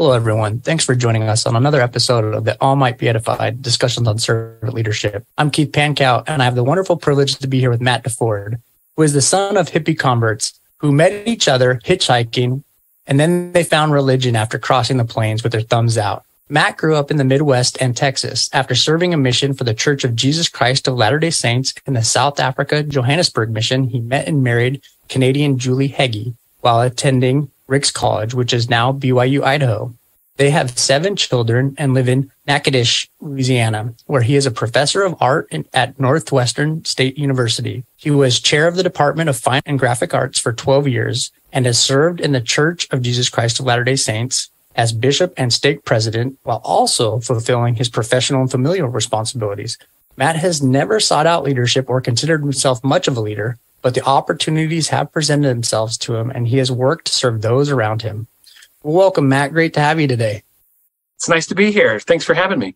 Hello, everyone. Thanks for joining us on another episode of the All Might Be Edified Discussions on Servant Leadership. I'm Keith Pankow, and I have the wonderful privilege to be here with Matt DeFord, who is the son of hippie converts who met each other hitchhiking, and then they found religion after crossing the plains with their thumbs out. Matt grew up in the Midwest and Texas after serving a mission for the Church of Jesus Christ of Latter-day Saints in the South Africa Johannesburg mission. He met and married Canadian Julie Heggie while attending Ricks College, which is now BYU, Idaho. They have 7 children and live in Natchitoches, Louisiana, where he is a professor of art at Northwestern State University. He was chair of the Department of Fine and Graphic Arts for 12 years and has served in the Church of Jesus Christ of Latter-day Saints as bishop and stake president, while also fulfilling his professional and familial responsibilities. Matt has never sought out leadership or considered himself much of a leader, but the opportunities have presented themselves to him, and he has worked to serve those around him. Welcome, Matt. Great to have you today. It's nice to be here. Thanks for having me.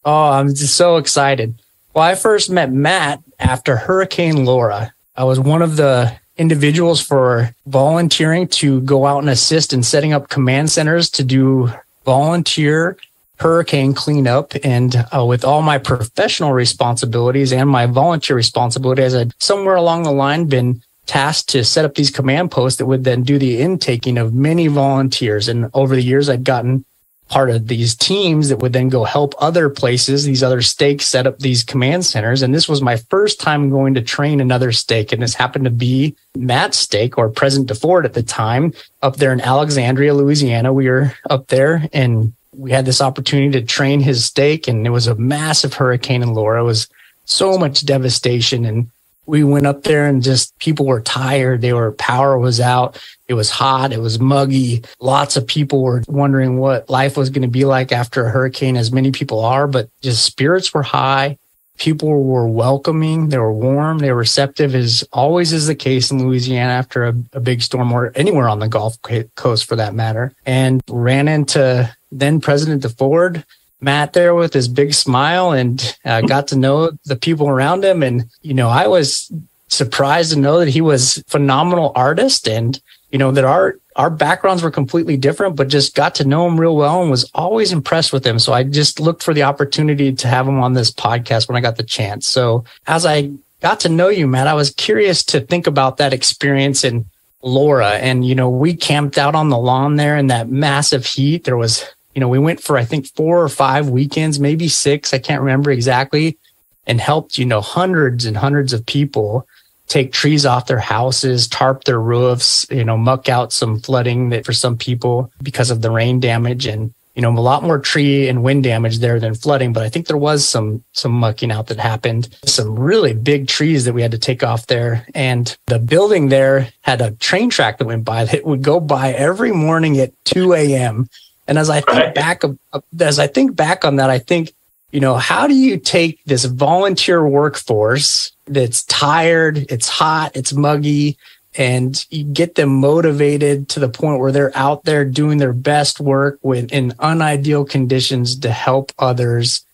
Oh, I'm just so excited. Well, I first met Matt after Hurricane Laura. I was one of the individuals for volunteering to go out and assist in setting up command centers to do volunteer hurricane cleanup. And with all my professional responsibilities and my volunteer responsibilities, I'd somewhere along the line been tasked to set up these command posts that would then do the intaking of many volunteers. And over the years, I'd gotten part of these teams that would then go help other places, these other stakes, set up these command centers. And this was my first time going to train another stake. And this happened to be Matt's stake, or President DeFord at the time, up there in Alexandria, Louisiana. We were up there and we had this opportunity to train his stake. And it was a massive hurricane in Laura. It was so much devastation. And we went up there and just people were tired. Power was out. It was hot. It was muggy. Lots of people were wondering what life was going to be like after a hurricane, as many people are, but just spirits were high. People were welcoming. They were warm. They were receptive, as always is the case in Louisiana after a big storm, or anywhere on the Gulf Coast for that matter. And ran into then President DeFord, Matt there with his big smile, and got to know the people around him. And, I was surprised to know that he was a phenomenal artist, and, that our backgrounds were completely different, but just got to know him real well and was always impressed with him. So I just looked for the opportunity to have him on this podcast when I got the chance. So as I got to know you, Matt, I was curious to think about that experience in Laura. And, we camped out on the lawn there in that massive heat. There was, we went for, I think, 4 or 5 weekends, maybe 6. I can't remember exactly, and helped, hundreds and hundreds of people take trees off their houses, tarp their roofs, muck out some flooding that for some people because of the rain damage, and, a lot more tree and wind damage there than flooding. But I think there was some mucking out that happened, some really big trees that we had to take off there. And the building there had a train track that went by that would go by every morning at 2 a.m. And as I think back on that, I think, how do you take this volunteer workforce that's tired, it's hot, it's muggy, and you get them motivated to the point where they're out there doing their best work in unideal conditions to help others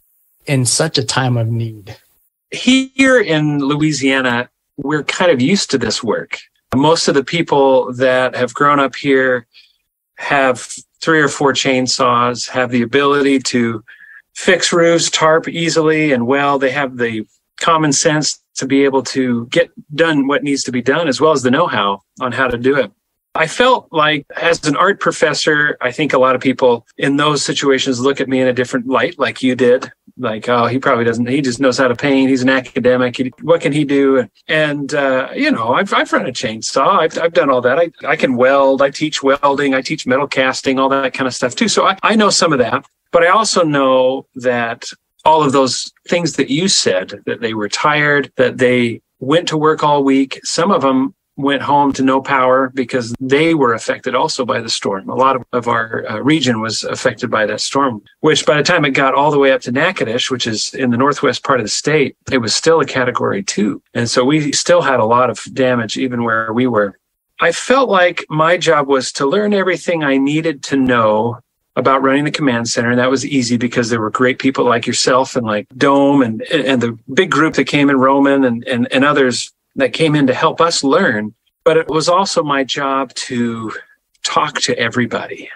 in such a time of need? Here in Louisiana, we're kind of used to this work. Most of the people that have grown up here have 3 or 4 chainsaws, have the ability to fix roofs, tarp easily and well. They have the common sense to be able to get done what needs to be done, as well as the know-how on how to do it. I felt like, as an art professor, I think a lot of people in those situations look at me in a different light, like you did. Like, oh, he probably doesn't, he just knows how to paint. He's an academic. What can he do? And, I've run a chainsaw. I've done all that. I can weld. I teach welding. I teach metal casting, all that kind of stuff too. So I know some of that, but I also know that all of those things that you said, that they were tired, that they went to work all week. Some of them went home to no power because they were affected also by the storm. A lot of our region was affected by that storm, which by the time it got all the way up to Natchitoches, which is in the northwest part of the state, it was still a Category 2. And so we still had a lot of damage even where we were. I felt like my job was to learn everything I needed to know about running the command center. And that was easy because there were great people like yourself and like Dome and the big group that came in, Roman and others that came in to help us learn. But it was also my job to talk to everybody.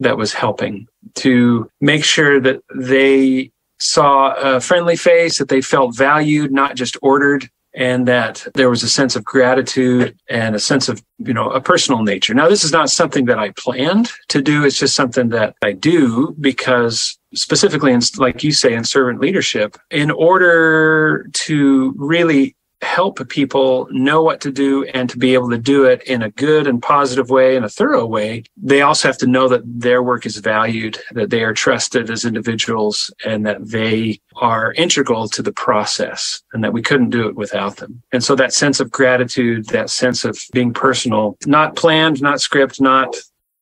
that was helping, to make sure that they saw a friendly face, that they felt valued, not just ordered, and that there was a sense of gratitude and a sense of, a personal nature. Now, this is not something that I planned to do. It's just something that I do because specifically, like you say, in servant leadership, in order to really help people know what to do and to be able to do it in a good and positive way, in a thorough way, they also have to know that their work is valued, that they are trusted as individuals, and that they are integral to the process, and that we couldn't do it without them. And so that sense of gratitude, that sense of being personal, not planned, not script,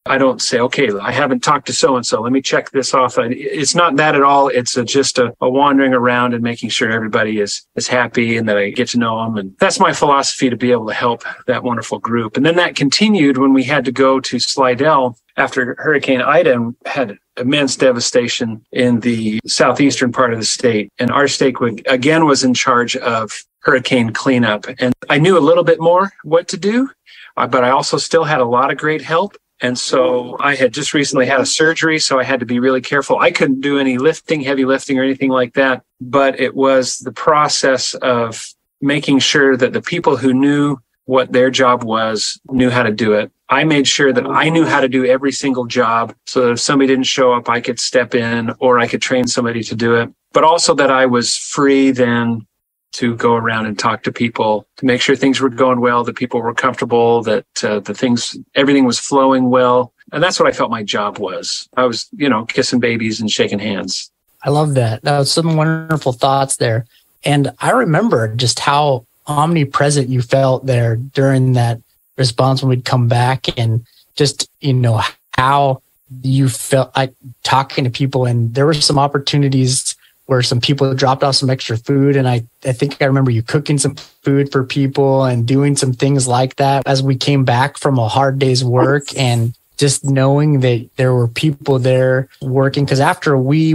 I don't say, okay, I haven't talked to so-and-so, let me check this off. It's not that at all. It's just a wandering around and making sure everybody is happy and that I get to know them. And that's my philosophy, to be able to help that wonderful group. And then that continued when we had to go to Slidell after Hurricane Ida had immense devastation in the southeastern part of the state. And our state, again, was in charge of hurricane cleanup. And I knew a little bit more what to do, but I also still had a lot of great help. And so I had just recently had a surgery, so I had to be really careful. I couldn't do any heavy lifting or anything like that, but it was the process of making sure that the people who knew what their job was knew how to do it. I made sure that I knew how to do every single job so that if somebody didn't show up, I could step in or I could train somebody to do it, but also that I was free then to go around and talk to people to make sure things were going well, that people were comfortable, that everything was flowing well. And that's what I felt my job was. I was, kissing babies and shaking hands. I love that. That was some wonderful thoughts there. And I remember just how omnipresent you felt there during that response when we'd come back, and just, how you felt like talking to people. And there were some opportunities where some people dropped off some extra food. And I think I remember you cooking some food for people and doing some things like that as we came back from a hard day's work, and just knowing that there were people there working. Because after we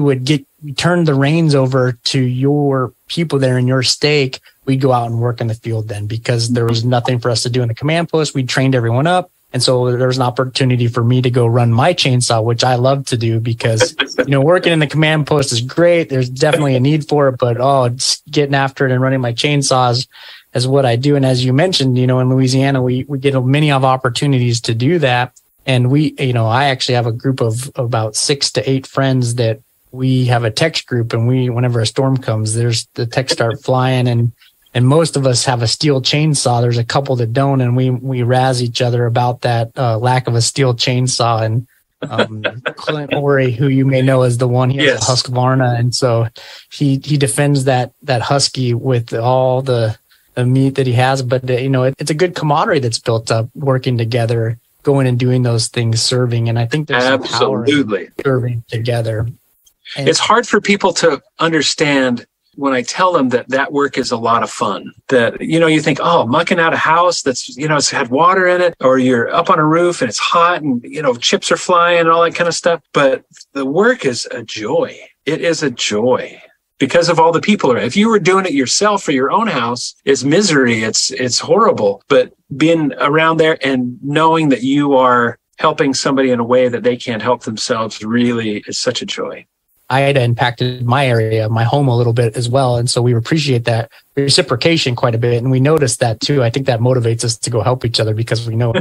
turned the reins over to your people there in your stake, we'd go out and work in the field then, because there was nothing for us to do in the command post. We trained everyone up. And so there was an opportunity for me to go run my chainsaw, which I love to do because, working in the command post is great. There's definitely a need for it, but just getting after it and running my chainsaws is what I do. And as you mentioned, in Louisiana, we get many of opportunities to do that. And I actually have a group of about 6 to 8 friends that we have a text group, and whenever a storm comes, the texts start flying, and most of us have a steel chainsaw. There's a couple that don't, and we razz each other about that lack of a steel chainsaw. And Clint Ori, who you may know as the one, he has a Husqvarna, and so he defends that husky with all the meat that he has. But it's a good camaraderie that's built up working together, going and doing those things, serving. And I think there's some power in serving together. And it's hard for people to understand when I tell them that work is a lot of fun. That, you think, mucking out a house that's, it's had water in it, or you're up on a roof and it's hot and, chips are flying and all that kind of stuff. But the work is a joy. It is a joy because of all the people around. If you were doing it yourself for your own house, it's misery. It's horrible. But being around there and knowing that you are helping somebody in a way that they can't help themselves really is such a joy. Ida impacted my area, my home a little bit as well. And so we appreciate that reciprocation quite a bit. And we noticed that too. I think that motivates us to go help each other because we know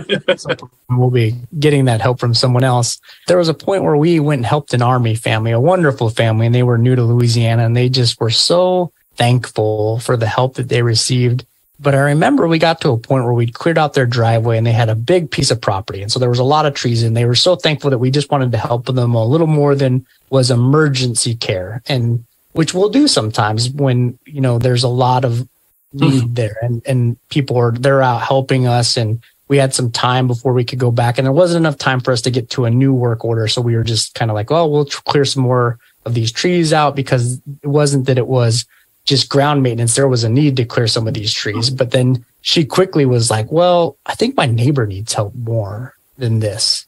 we'll be getting that help from someone else. There was a point where we went and helped an Army family, a wonderful family, and they were new to Louisiana, and they just were so thankful for the help that they received. But I remember we got to a point where we'd cleared out their driveway and they had a big piece of property. And so there was a lot of trees, and they were so thankful that we just wanted to help them a little more than was emergency care, and which we'll do sometimes when, there's a lot of need there and they're out helping us. And we had some time before we could go back, and there wasn't enough time for us to get to a new work order. So we were just kind of like, we'll clear some more of these trees out, because it wasn't that it was just ground maintenance. There was a need to clear some of these trees. But then she quickly was like, I think my neighbor needs help more than this.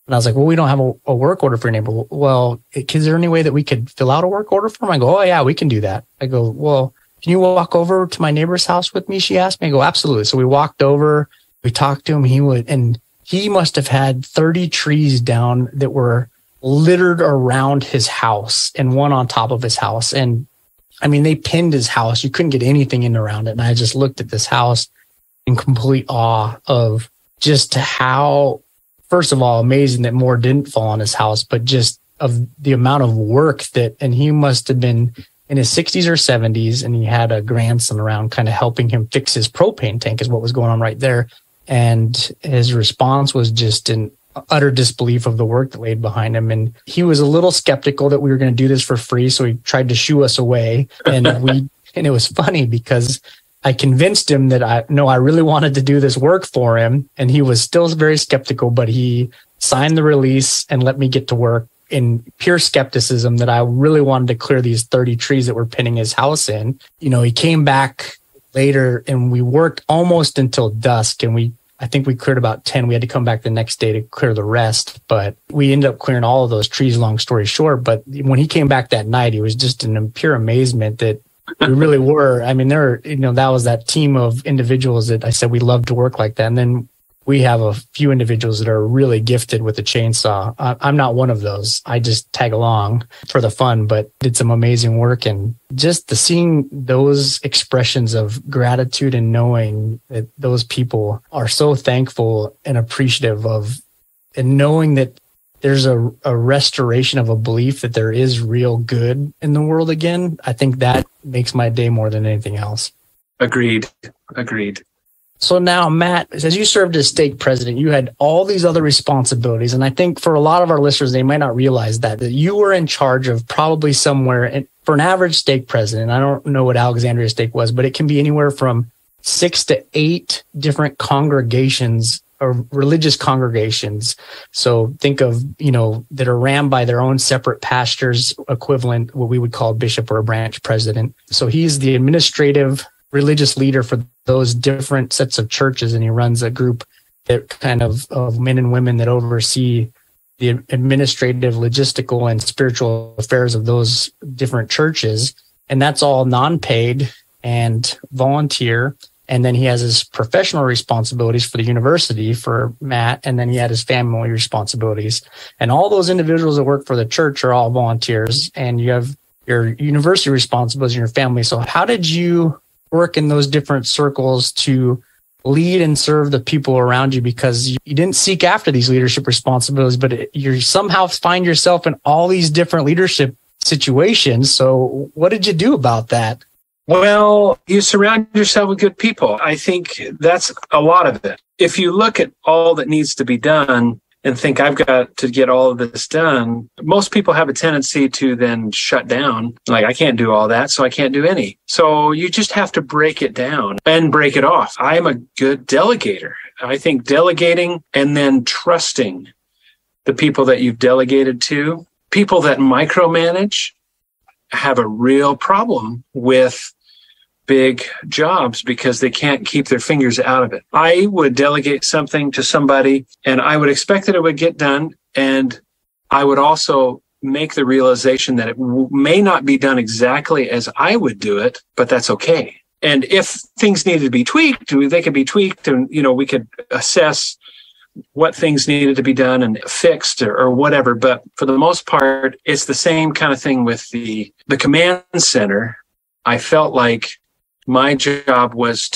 And I was like, we don't have a work order for your neighbor. Well, is there any way that we could fill out a work order for him? I go, oh yeah, we can do that. I go, well, can you walk over to my neighbor's house with me? She asked me. I go, absolutely. So we walked over, we talked to him. He must have had 30 trees down that were littered around his house and one on top of his house. And I mean, they pinned his house. You couldn't get anything in around it. And I just looked at this house in complete awe of just how, first of all, amazing that more didn't fall on his house, but just of the amount of work that, and he must have been in his 60s or 70s, and he had a grandson around kind of helping him fix his propane tank is what was going on right there. And his response was just an utter disbelief of the work that laid behind him. And he was a little skeptical that we were going to do this for free. So he tried to shoo us away. And it was funny because I convinced him that I really wanted to do this work for him. And he was still very skeptical, but he signed the release and let me get to work in pure skepticism that I really wanted to clear these 30 trees that were pinning his house in. You know, he came back later and we worked almost until dusk, and I think we cleared about 10. We had to come back the next day to clear the rest, but we ended up clearing all of those trees, long story short. But when he came back that night, he was just in pure amazement that we really were. I mean, that was that team of individuals that I said we love to work like that. And then we have a few individuals that are really gifted with a chainsaw. I'm not one of those. I just tag along for the fun, but did some amazing work. And just seeing those expressions of gratitude and knowing that those people are so thankful and appreciative of, and knowing that there's a restoration of a belief that there is real good in the world again, I think that makes my day more than anything else. Agreed. So now, Matt, as you served as stake president, you had all these other responsibilities. And I think for a lot of our listeners, they might not realize that you were in charge of probably somewhere, and for an average stake president, I don't know what Alexandria stake was, but it can be anywhere from 6 to 8 different congregations or religious congregations. So think of, that are ran by their own separate pastors, equivalent, what we would call a bishop or a branch president. So he's the administrative religious leader for those different sets of churches, and he runs a group that kind of men and women that oversee the administrative, logistical, and spiritual affairs of those different churches. And that's all non-paid and volunteer. And then he has his professional responsibilities for the university for Matt, and then he had his family responsibilities. And all those individuals that work for the church are all volunteers, and you have your university responsibilities and your family. So how did you work in those different circles to lead and serve the people around you? Because you didn't seek after these leadership responsibilities, but you somehow find yourself in all these different leadership situations. So what did you do about that? Well, you surround yourself with good people. I think that's a lot of it. If you look at all that needs to be done and think I've got to get all of this done, most people have a tendency to then shut down. Like, I can't do all that, so I can't do any. So you just have to break it down and break it off. I'm a good delegator. I think delegating and then trusting the people that you've delegated to, people that micromanage have a real problem with big jobs because they can't keep their fingers out of it. I would delegate something to somebody and I would expect that it would get done. And I would also make the realization that it may not be done exactly as I would do it, but that's okay. And if things needed to be tweaked, they could be tweaked, and, we could assess what things needed to be done and fixed or whatever. But for the most part, it's the same kind of thing with the command center. I felt like my job was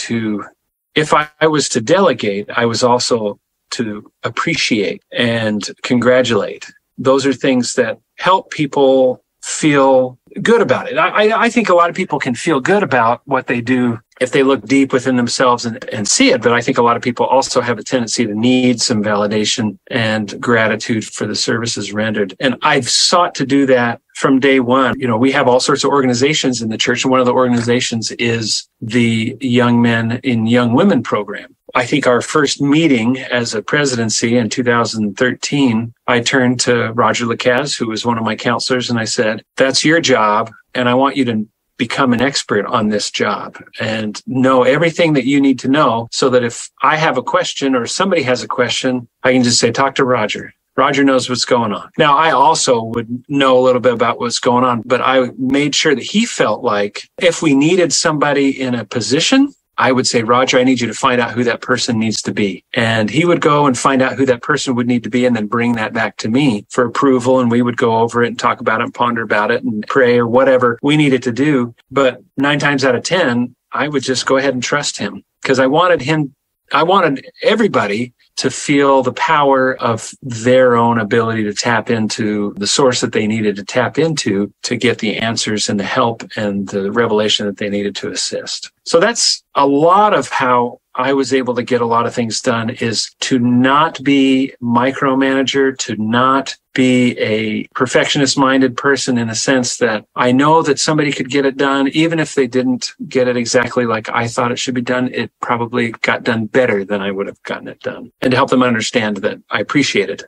if I was to delegate, I was also to appreciate and congratulate. Those are things that help people feel good about it. I think a lot of people can feel good about what they do if they look deep within themselves and see it. But I think a lot of people also have a tendency to need some validation and gratitude for the services rendered. And I've sought to do that from day one. We have all sorts of organizations in the church, and one of the organizations is the Young Men in Young Women program. I think our first meeting as a presidency in 2013, I turned to Roger Lacaz, who was one of my counselors, and I said, that's your job, and I want you to become an expert on this job and know everything that you need to know, so that if I have a question or somebody has a question, I can just say, talk to Roger. Roger knows what's going on. Now, I also would know a little bit about what's going on, but I made sure that he felt like if we needed somebody in a position, I would say, Roger, I need you to find out who that person needs to be. And he would go and find out who that person would need to be and then bring that back to me for approval. And we would go over it and talk about it and ponder about it and pray or whatever we needed to do. But 9 times out of 10, I would just go ahead and trust him because I wanted everybody to feel the power of their own ability to tap into the source that they needed to tap into to get the answers and the help and the revelation that they needed to assist. So that's a lot of how I was able to get a lot of things done, is to not be micromanager, to not be a perfectionist-minded person in the sense that I know that somebody could get it done. Even if they didn't get it exactly like I thought it should be done, it probably got done better than I would have gotten it done. And to help them understand that I appreciated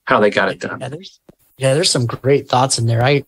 how they got it done. There's some great thoughts in there. I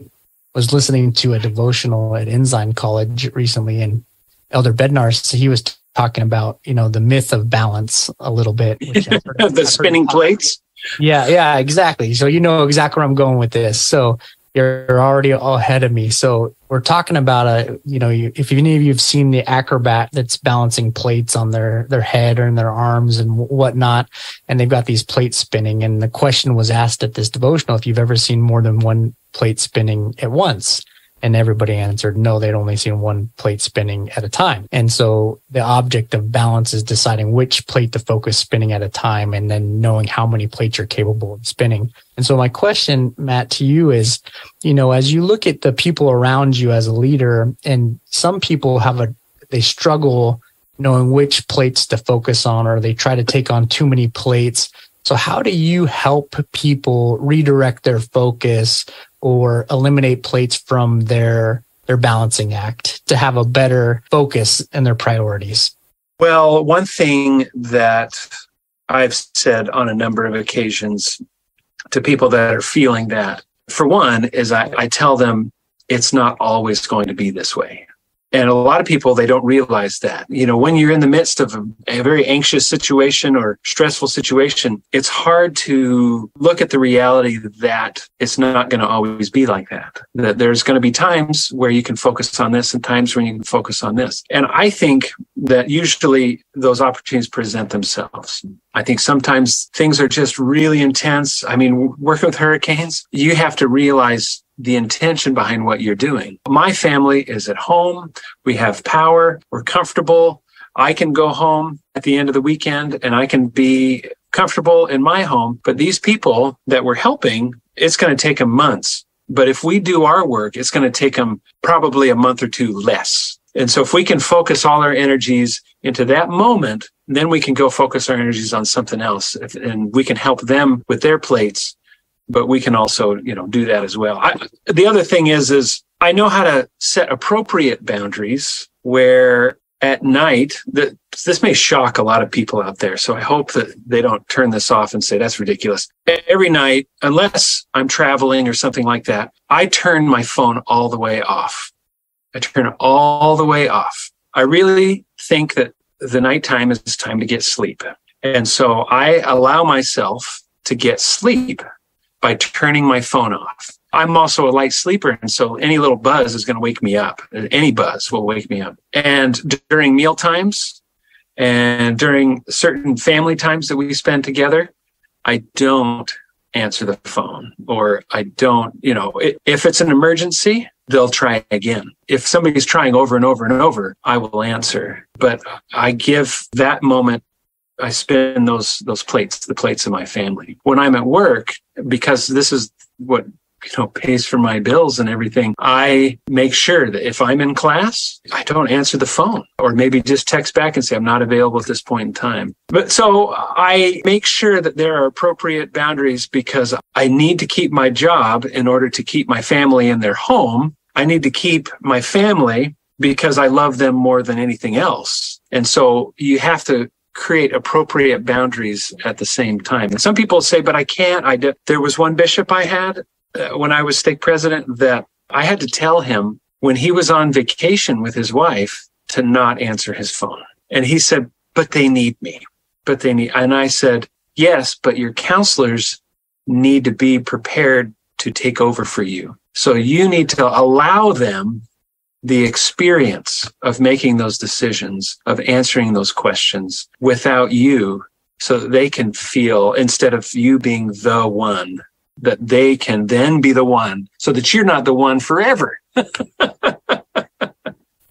was listening to a devotional at Ensign College recently, and Elder Bednar, he was talking about, the myth of balance a little bit. The spinning plates. Yeah, exactly. So you know exactly where I'm going with this. So you're already all ahead of me. So we're talking about if any of you have seen the acrobat that's balancing plates on their head or in their arms and whatnot, and they've got these plates spinning. And the question was asked at this devotional if you've ever seen more than one plate spinning at once. And everybody answered no, they'd only seen one plate spinning at a time. And so the object of balance is deciding which plate to focus spinning at a time and then knowing how many plates you're capable of spinning. And so my question, Matt, to you is, as you look at the people around you as a leader, and some people they struggle knowing which plates to focus on, or they try to take on too many plates. So how do you help people redirect their focus or eliminate plates from their balancing act to have a better focus in their priorities? Well, one thing that I've said on a number of occasions to people that are feeling that, for one, is I tell them it's not always going to be this way. And a lot of people, they don't realize that. When you're in the midst of a very anxious situation or stressful situation, it's hard to look at the reality that it's not going to always be like that. That there's going to be times where you can focus on this and times when you can focus on this. And I think that usually those opportunities present themselves. I think sometimes things are just really intense. I mean, working with hurricanes, you have to realize the intention behind what you're doing. My family is at home. We have power. We're comfortable. I can go home at the end of the weekend and I can be comfortable in my home. But these people that we're helping, it's going to take them months. But if we do our work, it's going to take them probably a month or two less. And so if we can focus all our energies into that moment, then we can go focus our energies on something else. And we can help them with their plates. But we can also, do that as well. The other thing is I know how to set appropriate boundaries where at night, this may shock a lot of people out there. So I hope that they don't turn this off and say, that's ridiculous. Every night, unless I'm traveling or something like that, I turn my phone all the way off. I turn it all the way off. I really think that the nighttime is time to get sleep. And so I allow myself to get sleep by turning my phone off. I'm also a light sleeper, and so any little buzz is going to wake me up. Any buzz will wake me up. And during meal times and during certain family times that we spend together, I don't answer the phone, or I don't, if it's an emergency, they'll try again. If somebody's trying over and over and over, I will answer. But I give that moment, I spin those plates, the plates of my family. When I'm at work, because this is what pays for my bills and everything, I make sure that if I'm in class, I don't answer the phone, or maybe just text back and say I'm not available at this point in time. But so I make sure that there are appropriate boundaries, because I need to keep my job in order to keep my family in their home. I need to keep my family because I love them more than anything else. And so you have to create appropriate boundaries at the same time. And some people say, but I can't. There was one bishop I had when I was stake president that I had to tell him when he was on vacation with his wife to not answer his phone. And he said, but they need me. And I said, yes, but your counselors need to be prepared to take over for you. So you need to allow them the experience of making those decisions, of answering those questions without you, so that they can feel, instead of you being the one, that they can then be the one, so that you're not the one forever.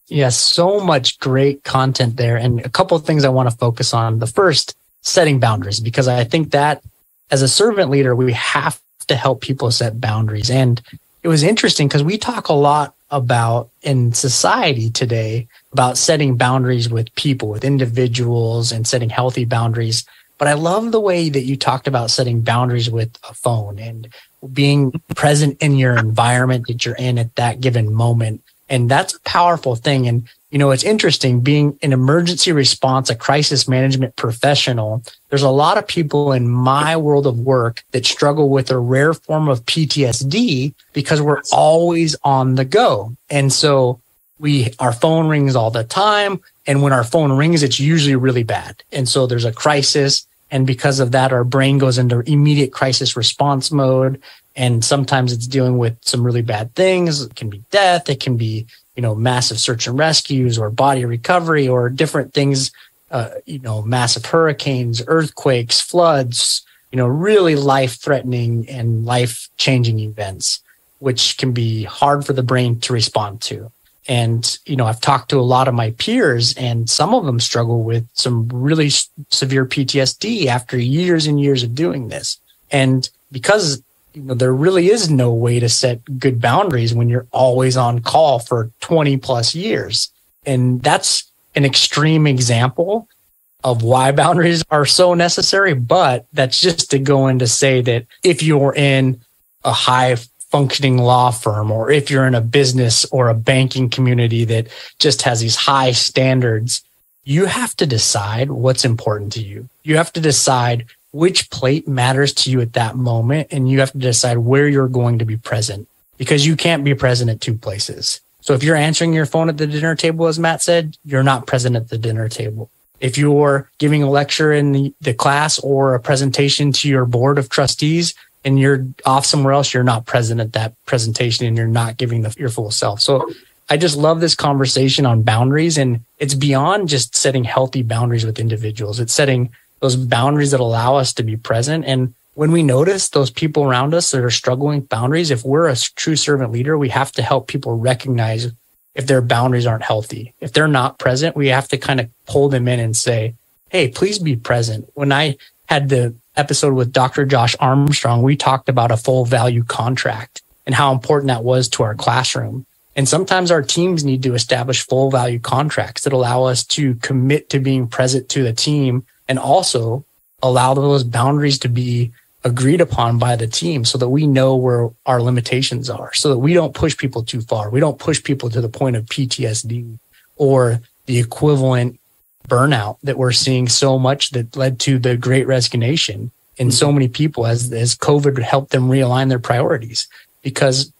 Yes, so much great content there. And a couple of things I want to focus on. The first, setting boundaries, because I think that as a servant leader, we have to help people set boundaries. And it was interesting because we talk a lot about in society today about setting boundaries with people, with individuals, and setting healthy boundaries. But I love the way that you talked about setting boundaries with a phone and being present in your environment that you're in at that given moment. And that's a powerful thing. And, it's interesting being an emergency response, a crisis management professional. There's a lot of people in my world of work that struggle with a rare form of PTSD because we're always on the go. And so our phone rings all the time. And when our phone rings, it's usually really bad. And so there's a crisis. And because of that, our brain goes into immediate crisis response mode. And sometimes it's dealing with some really bad things. It can be death. It can be, massive search and rescues or body recovery or different things, massive hurricanes, earthquakes, floods, really life-threatening and life-changing events, which can be hard for the brain to respond to. And, I've talked to a lot of my peers, and some of them struggle with some really severe PTSD after years and years of doing this. And because there really is no way to set good boundaries when you're always on call for 20 plus years. And that's an extreme example of why boundaries are so necessary. But that's just to go in to say that if you're in a high functioning law firm, or if you're in a business or a banking community that just has these high standards, you have to decide what's important to you. You have to decide which plate matters to you at that moment, and you have to decide where you're going to be present, because you can't be present at two places. So if you're answering your phone at the dinner table, as Matt said, you're not present at the dinner table. If you're giving a lecture in the class or a presentation to your board of trustees and you're off somewhere else, you're not present at that presentation and you're not giving your full self. So I just love this conversation on boundaries, and it's beyond just setting healthy boundaries with individuals. It's setting those boundaries that allow us to be present. And when we notice those people around us that are struggling with boundaries, if we're a true servant leader, we have to help people recognize if their boundaries aren't healthy. If they're not present, we have to kind of pull them in and say, hey, please be present. When I had the episode with Dr. Josh Armstrong, we talked about a full value contract and how important that was to our classroom. And sometimes our teams need to establish full value contracts that allow us to commit to being present to the team, and also allow those boundaries to be agreed upon by the team so that we know where our limitations are, so that we don't push people too far. We don't push people to the point of PTSD or the equivalent burnout that we're seeing so much that led to the Great Resignation in so many people as COVID helped them realign their priorities. Because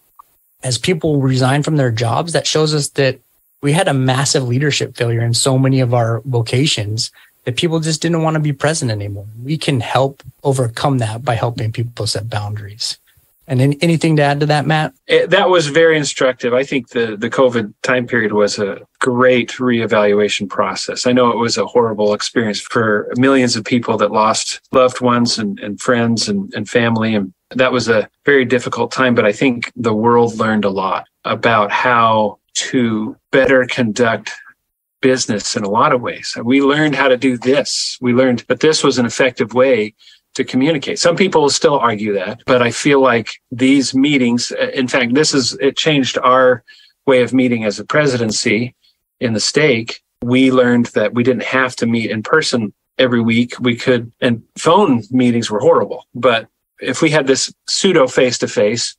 as people resign from their jobs, that shows us that we had a massive leadership failure in so many of our vocations, that people just didn't want to be present anymore. We can help overcome that by helping people set boundaries. And anything to add to that, Matt? That was very instructive. I think the COVID time period was a great reevaluation process. I know it was a horrible experience for millions of people that lost loved ones and friends and family. And that was a very difficult time. But I think the world learned a lot about how to better conduct business in a lot of ways. We learned how to do this. We learned that this was an effective way to communicate. Some people still argue that, but I feel like these meetings, in fact, it changed our way of meeting as a presidency in the stake. We learned that we didn't have to meet in person every week. We could, and phone meetings were horrible, but if we had this pseudo face-to-face,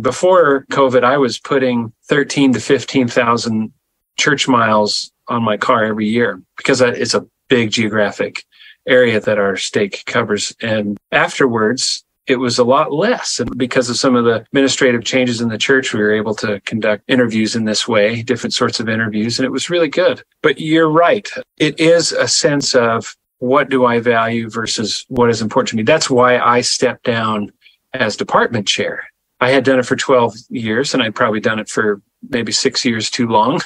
before COVID, I was putting 13 to 15,000 church miles on my car every year because it's a big geographic area that our stake covers. And afterwards, it was a lot less. And because of some of the administrative changes in the church, we were able to conduct interviews in this way, different sorts of interviews, and it was really good. But you're right. It is a sense of what do I value versus what is important to me. That's why I stepped down as department chair. I had done it for 12 years, and I'd probably done it for maybe 6 years too long.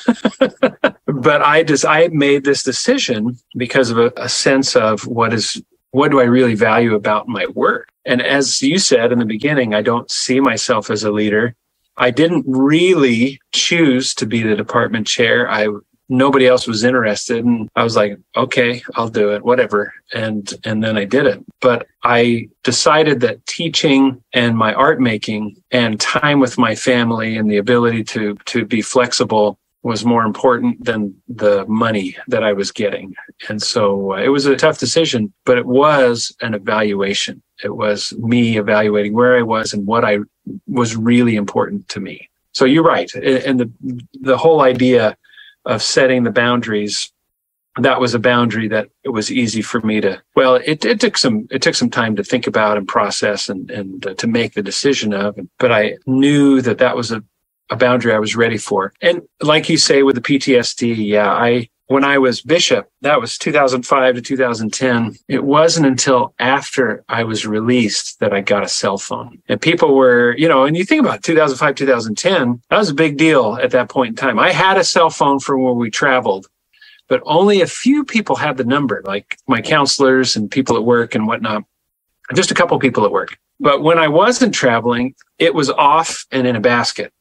But I made this decision because of a sense of what do I really value about my work? And as you said in the beginning, I don't see myself as a leader. I didn't really choose to be the department chair. Nobody else was interested. And I was like, okay, I'll do it, whatever. And then I did it. But I decided that teaching and my art making and time with my family and the ability to be flexible was more important than the money that I was getting. And so it was a tough decision, but it was an evaluation. It was me evaluating where I was and what I was really important to me. So you're right. And the whole idea of setting the boundaries, that was a boundary that it was easy for me to, well, it took some time to think about and process and to make the decision of, but I knew that was a boundary I was ready for. And like you say, with the PTSD, when I was bishop, that was 2005 to 2010. It wasn't until after I was released that I got a cell phone. And people were, and you think about 2005, 2010, that was a big deal at that point in time. I had a cell phone for where we traveled, but only a few people had the number, like my counselors and people at work and whatnot. Just a couple people at work. But when I wasn't traveling, it was off and in a basket.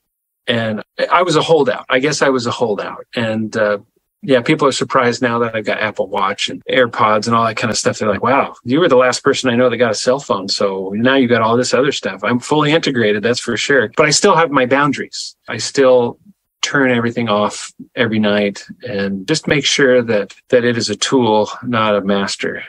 And I was a holdout. I guess I was a holdout. And people are surprised now that I've got Apple Watch and AirPods and all that kind of stuff. They're like, wow, you were the last person I know that got a cell phone. So now you got all this other stuff. I'm fully integrated, that's for sure. But I still have my boundaries. I still turn everything off every night and just make sure that it is a tool, not a master.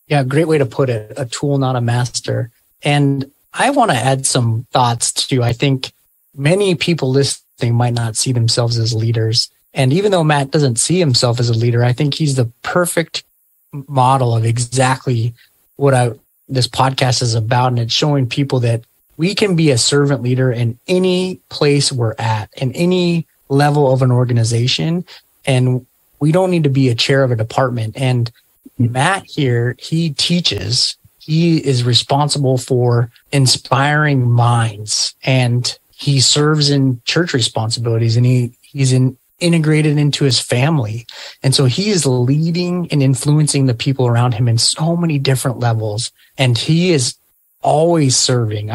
Yeah, great way to put it. A tool, not a master. And I want to add some thoughts too. I think many people listening might not see themselves as leaders. And even though Matt doesn't see himself as a leader, I think he's the perfect model of exactly what this podcast is about. And it's showing people that we can be a servant leader in any place we're at, in any level of an organization. And we don't need to be a chair of a department. And Matt here, he teaches. He is responsible for inspiring minds, and he serves in church responsibilities, and he's integrated into his family. And so he is leading and influencing the people around him in so many different levels. And he is always serving.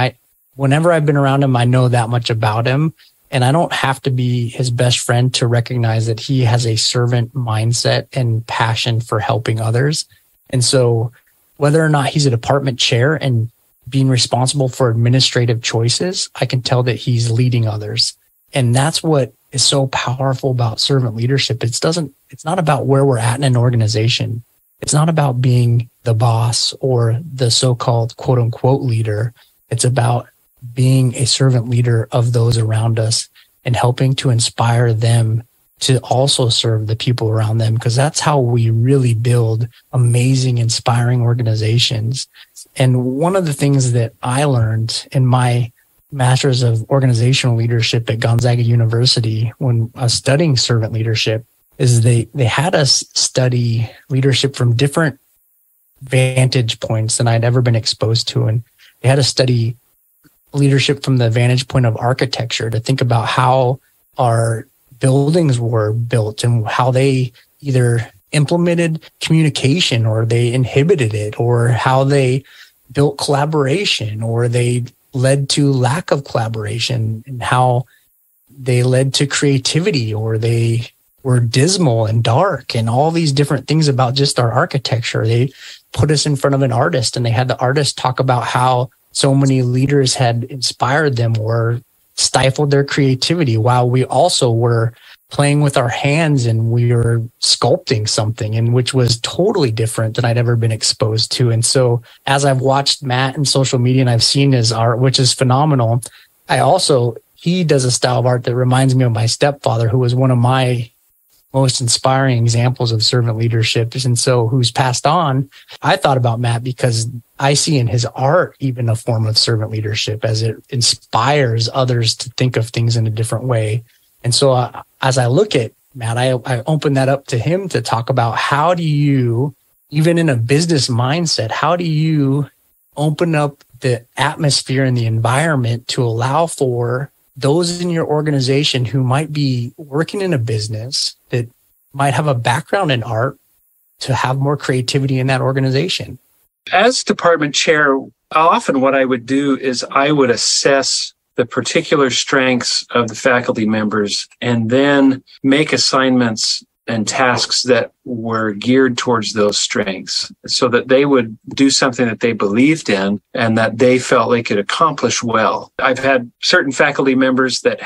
Whenever I've been around him, I know that much about him. And I don't have to be his best friend to recognize that he has a servant mindset and passion for helping others. And so whether or not he's a department chair and being responsible for administrative choices, I can tell that he's leading others. And that's what is so powerful about servant leadership. It's not about where we're at in an organization. It's not about being the boss or the so-called quote unquote leader. It's about being a servant leader of those around us and helping to inspire them to also serve the people around them, because that's how we really build amazing, inspiring organizations. And one of the things that I learned in my Master's of Organizational Leadership at Gonzaga University when I was studying servant leadership is they had us study leadership from different vantage points than I'd ever been exposed to. And they had us study leadership from the vantage point of architecture to think about how our buildings were built and how they either implemented communication or they inhibited it, or how they built collaboration or they led to lack of collaboration, and how they led to creativity or they were dismal and dark, and all these different things about just our architecture. They put us in front of an artist and they had the artist talk about how so many leaders had inspired them or stifled their creativity, while we also were playing with our hands and we were sculpting something, and which was totally different than I'd ever been exposed to. And so as I've watched Matt in social media and I've seen his art, which is phenomenal, he does a style of art that reminds me of my stepfather, who was one of my most inspiring examples of servant leadership. And so who's passed on, I thought about Matt because I see in his art even a form of servant leadership as it inspires others to think of things in a different way. And so as I look at Matt, I open that up to him to talk about how do you, even in a business mindset, how do you open up the atmosphere and the environment to allow for those in your organization who might be working in a business that might have a background in art to have more creativity in that organization? As department chair, often what I would do is I would assess the particular strengths of the faculty members and then make assignments and tasks that were geared towards those strengths so that they would do something that they believed in and that they felt they could accomplish well. I've had certain faculty members that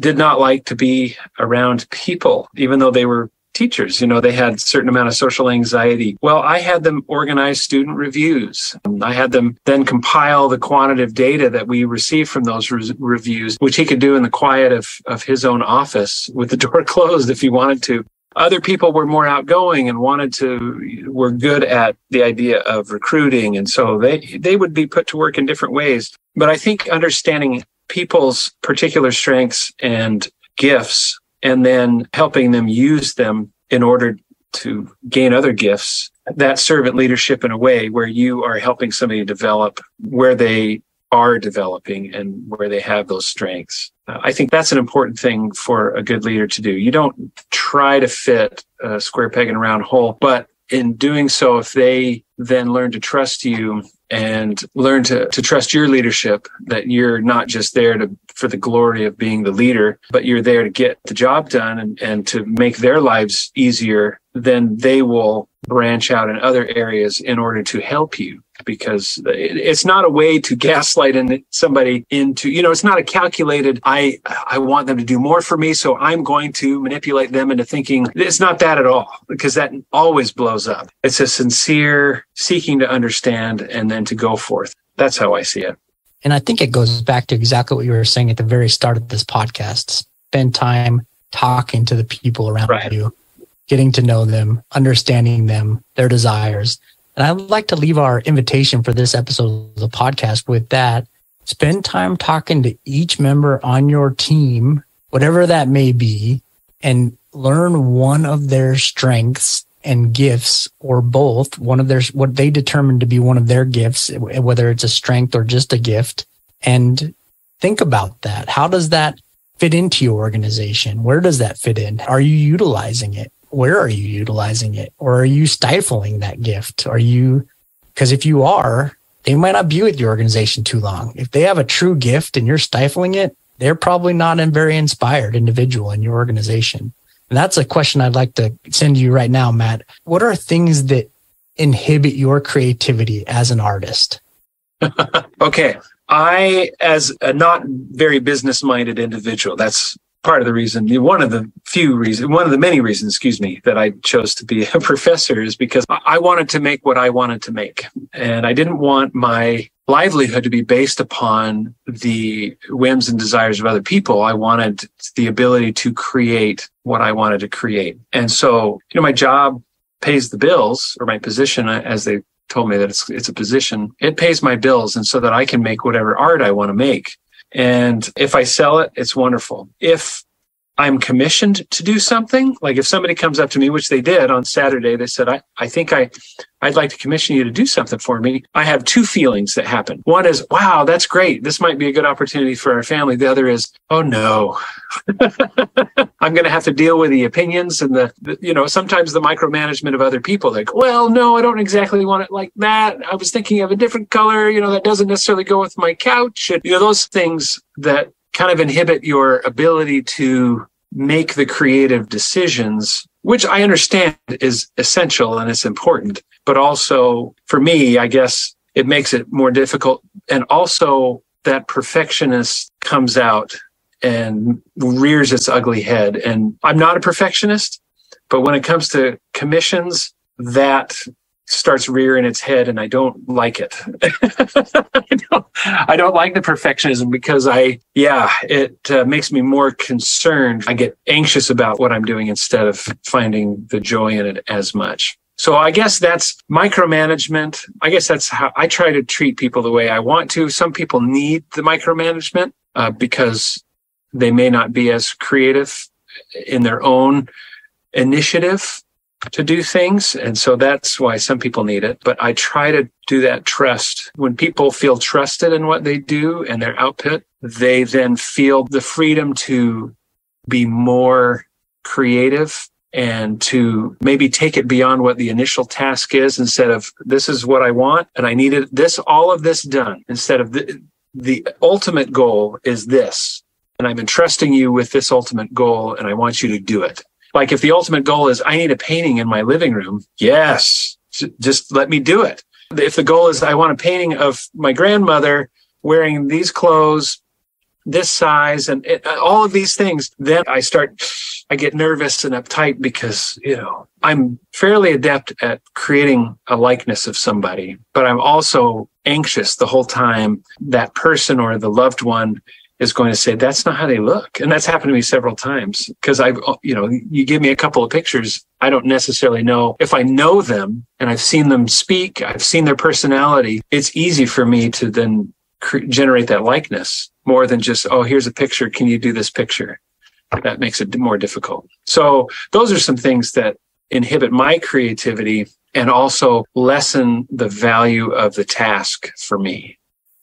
did not like to be around people, even though they were teachers. They had a certain amount of social anxiety. Well, I had them organize student reviews. I had them then compile the quantitative data that we received from those reviews, which he could do in the quiet of his own office with the door closed if he wanted to. Other people were more outgoing and were good at the idea of recruiting. And so they would be put to work in different ways. But I think understanding people's particular strengths and gifts and then helping them use them in order to gain other gifts, that servant leadership in a way where you are helping somebody develop where they are developing and where they have those strengths. I think that's an important thing for a good leader to do. You don't try to fit a square peg in a round hole, but in doing so, if they then learn to trust you and learn to trust your leadership, that you're not just there for the glory of being the leader, but you're there to get the job done and to make their lives easier, then they will branch out in other areas in order to help you. Because it's not a way to gaslight somebody into, it's not a calculated, I want them to do more for me, so I'm going to manipulate them into thinking. It's not that at all, because that always blows up. It's a sincere seeking to understand and then to go forth. That's how I see it. And I think it goes back to exactly what you were saying at the very start of this podcast. Spend time talking to the people around you, getting to know them, understanding them, their desires. And I'd like to leave our invitation for this episode of the podcast with that. Spend time talking to each member on your team, whatever that may be, and learn one of their strengths and gifts, or both, what they determine to be one of their gifts, whether it's a strength or just a gift, and think about that. How does that fit into your organization? Where does that fit in? Are you utilizing it? Where are you utilizing it? Or are you stifling that gift? Because if you are, they might not be with your organization too long. If they have a true gift and you're stifling it, they're probably not a very inspired individual in your organization. And that's a question I'd like to send to you right now, Matt. What are things that inhibit your creativity as an artist? Okay. I, as a not very business-minded individual, that's part of the reason, one of the many reasons, that I chose to be a professor is because I wanted to make what I wanted to make. And I didn't want my livelihood to be based upon the whims and desires of other people. I wanted the ability to create what I wanted to create. And so, my job pays the bills, or my position, as they told me that it's a position, it pays my bills. And so that I can make whatever art I want to make. And if I sell it, it's wonderful. If I'm commissioned to do something, like if somebody comes up to me, which they did on Saturday, they said, I think I'd like to commission you to do something for me. I have two feelings that happen. One is, wow, that's great. This might be a good opportunity for our family. The other is, oh no, I'm going to have to deal with the opinions and sometimes the micromanagement of other people. Like, well, no, I don't exactly want it like that. I was thinking of a different color, that doesn't necessarily go with my couch. And, those things that kind of inhibit your ability to make the creative decisions, which I understand is essential and it's important. But also for me, I guess it makes it more difficult. And also that perfectionist comes out and rears its ugly head. And I'm not a perfectionist, but when it comes to commissions, that starts rearing its head, and I don't like it. I don't like the perfectionism because it makes me more concerned. I get anxious about what I'm doing instead of finding the joy in it as much. So I guess that's micromanagement. I guess that's how I try to treat people the way I want to. Some people need the micromanagement because they may not be as creative in their own initiative to do things. And so that's why some people need it. But I try to do that trust. When people feel trusted in what they do and their output, they then feel the freedom to be more creative and to maybe take it beyond what the initial task is, instead of this is what I want and I needed all of this done, instead of the ultimate goal is this. And I'm entrusting you with this ultimate goal and I want you to do it. Like if the ultimate goal is I need a painting in my living room, yes, just let me do it. If the goal is I want a painting of my grandmother wearing these clothes, this size, and all of these things, then I get nervous and uptight because, I'm fairly adept at creating a likeness of somebody, but I'm also anxious the whole time that person or the loved one is going to say, that's not how they look. And that's happened to me several times because you give me a couple of pictures. I don't necessarily know if I know them and I've seen them speak. I've seen their personality. It's easy for me to then generate that likeness more than just, oh, here's a picture. Can you do this picture? That makes it more difficult. So those are some things that inhibit my creativity and also lessen the value of the task for me.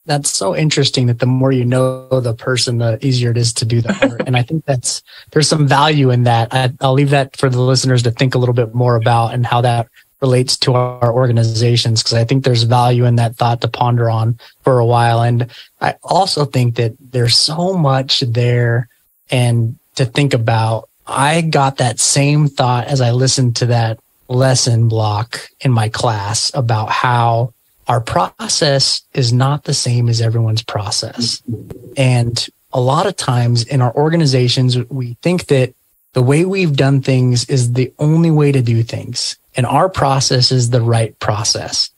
That's so interesting that the more you know the person, the easier it is to do the art. And I think there's some value in that. I'll leave that for the listeners to think a little bit more about and how that relates to our organizations, because I think there's value in that thought to ponder on for a while. And I also think that there's so much there and to think about. I got that same thought as I listened to that lesson block in my class about how our process is not the same as everyone's process. And a lot of times in our organizations, we think that the way we've done things is the only way to do things. And our process is the right process.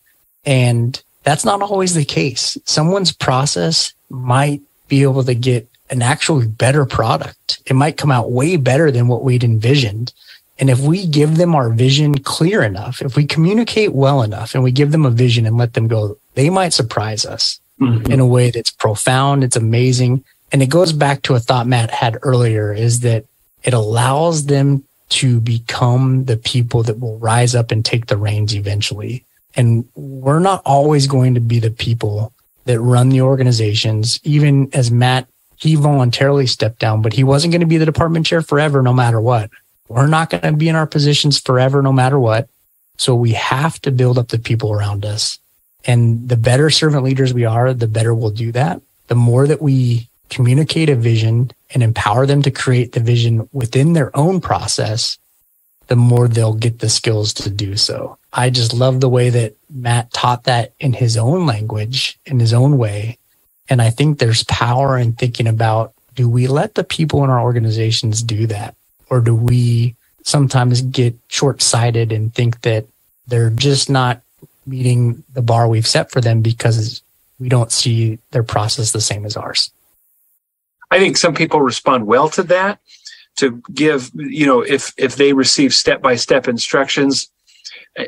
And that's not always the case. Someone's process might be able to get an actually better product. It might come out way better than what we'd envisioned. And if we give them our vision clear enough, if we communicate well enough and we give them a vision and let them go, they might surprise us in a way that's profound. It's amazing. And it goes back to a thought Matt had earlier, is that it allows them to become the people that will rise up and take the reins eventually. And we're not always going to be the people that run the organizations. Even as Matt, he voluntarily stepped down, but he wasn't going to be the department chair forever, no matter what. We're not going to be in our positions forever, no matter what. So we have to build up the people around us. And the better servant leaders we are, the better we'll do that. The more that we communicate a vision and empower them to create the vision within their own process, the more they'll get the skills to do so. I just love the way that Matt taught that in his own language, in his own way. And I think there's power in thinking about, do we let the people in our organizations do that? Or do we sometimes get short-sighted and think that they're just not meeting the bar we've set for them because we don't see their process the same as ours? I think some people respond well to that, to give, if they receive step-by-step instructions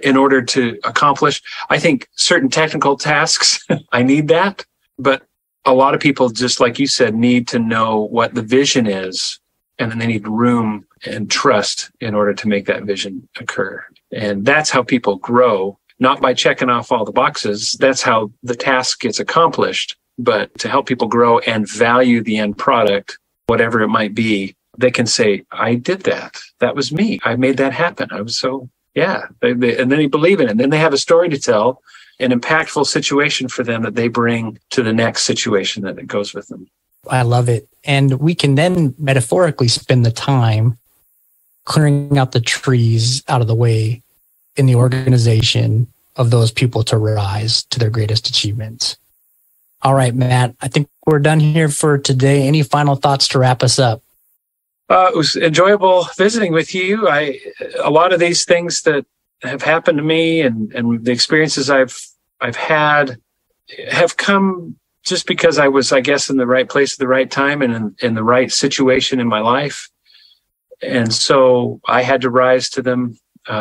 in order to accomplish. I think certain technical tasks, I need that. But a lot of people, just like you said, need to know what the vision is, and then they need room and trust in order to make that vision occur. And that's how people grow, not by checking off all the boxes. That's how the task gets accomplished. But to help people grow and value the end product, whatever it might be, they can say, I did that. That was me. I made that happen. I was so, yeah. And then they believe in it. And then they have a story to tell, an impactful situation for them that they bring to the next situation that goes with them. I love it. And we can then metaphorically spend the time clearing out the trees out of the way in the organization of those people to rise to their greatest achievements. All right, Matt, I think we're done here for today. Any final thoughts to wrap us up? It was enjoyable visiting with you. A lot of these things that have happened to me and the experiences I've had have come just because I was, I guess, in the right place at the right time and in the right situation in my life. And so I had to rise to them.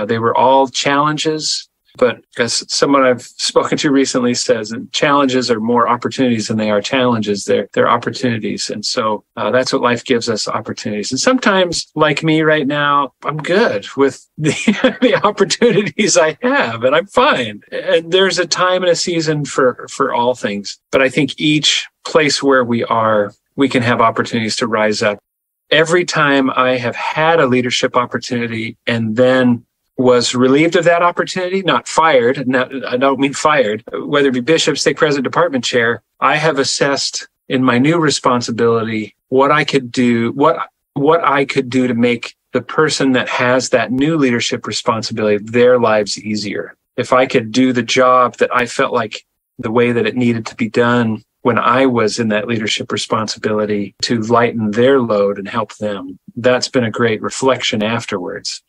They were all challenges. But as someone I've spoken to recently says, challenges are more opportunities than they are challenges. They're opportunities. And so that's what life gives us, opportunities. And sometimes, like me right now, I'm good with the opportunities I have, and I'm fine. And there's a time and a season for all things. But I think each place where we are, we can have opportunities to rise up. Every time I have had a leadership opportunity and then was relieved of that opportunity, not fired, I don't mean fired, whether it be bishop, stake president, department chair, I have assessed in my new responsibility what I could do, what I could do to make the person that has that new leadership responsibility, their lives easier. If I could do the job that I felt like the way that it needed to be done when I was in that leadership responsibility to lighten their load and help them, that's been a great reflection afterwards.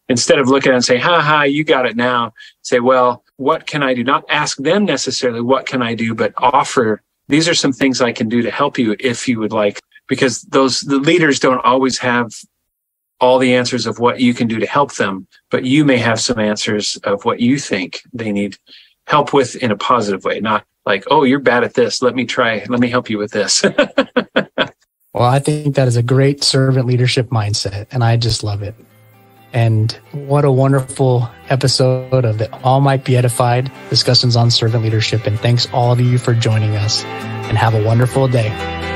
Instead of looking at it and say, you got it now, say, well, what can I do? Not ask them necessarily, what can I do, but offer, these are some things I can do to help you if you would like, because the leaders don't always have all the answers of what you can do to help them, but you may have some answers of what you think they need help with in a positive way, not like, oh, you're bad at this. Let me help you with this. Well, I think that is a great servant leadership mindset, and I just love it. And what a wonderful episode of the All Might Be Edified discussions on servant leadership. And thanks all of you for joining us, and have a wonderful day.